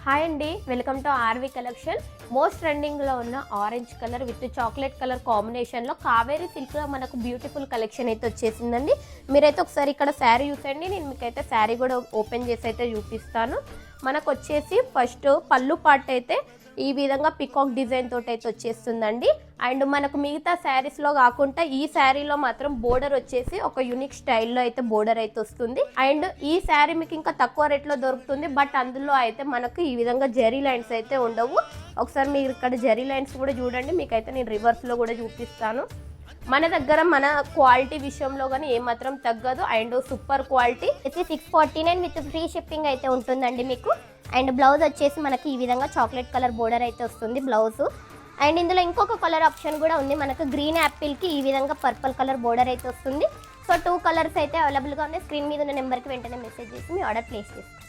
Hi అండి, welcome to RV collection. Most ట్రెండింగ్లో ఉన్న orange colour with chocolate colour కాంబినేషన్లో కావేరీ సిల్క్లో మనకు బ్యూటిఫుల్ కలెక్షన్ అయితే వచ్చేసిందండి. మీరైతే ఒకసారి ఇక్కడ శారీ చూసండి. నేను మీకైతే శారీ కూడా ఓపెన్ చేసి అయితే చూపిస్తాను. మనకు వచ్చేసి ఫస్ట్ పళ్ళు పార్ట్ అయితే ఈ విధంగా పికాక్ డిజైన్ తోటి అయితే వచ్చేస్తుందండి. అండ్ మనకు మిగతా శారీస్లో కాకుండా ఈ శారీలో మాత్రం బోర్డర్ వచ్చేసి ఒక యూనిక్ స్టైల్లో అయితే బోర్డర్ అయితే వస్తుంది. అండ్ ఈ శారీ మీకు ఇంకా తక్కువ రేట్లో దొరుకుతుంది, బట్ అందులో అయితే మనకు ఈ విధంగా జెరీ లైన్స్ అయితే ఉండవు. ఒకసారి మీరు ఇక్కడ జెరీ లైన్స్ కూడా చూడండి, మీకైతే నేను రివర్స్లో కూడా చూపిస్తాను. మన దగ్గర మన క్వాలిటీ విషయంలో కానీ ఏమాత్రం తగ్గదు. అండ్ సూపర్ క్వాలిటీ అయితే 649 విత్ ఫ్రీ షిప్పింగ్ అయితే ఉంటుందండి మీకు. అండ్ బ్లౌజ్ వచ్చేసి మనకి ఈ విధంగా చాక్లెట్ కలర్ బోర్డర్ అయితే వస్తుంది బ్లౌజ్. అండ్ ఇందులో ఇంకొక కలర్ ఆప్షన్ కూడా ఉంది. మనకు గ్రీన్ యాపిల్కి ఈ విధంగా పర్పుల్ కలర్ బోర్డర్ అయితే వస్తుంది. సో 2 కలర్స్ అయితే అవైలబుల్గా ఉన్నాయి. స్క్రీన్ మీద ఉన్న నెంబర్కి వెంటనే మెసేజ్ చేసి మీ ఆర్డర్ ప్లేస్ చేసుకోండి.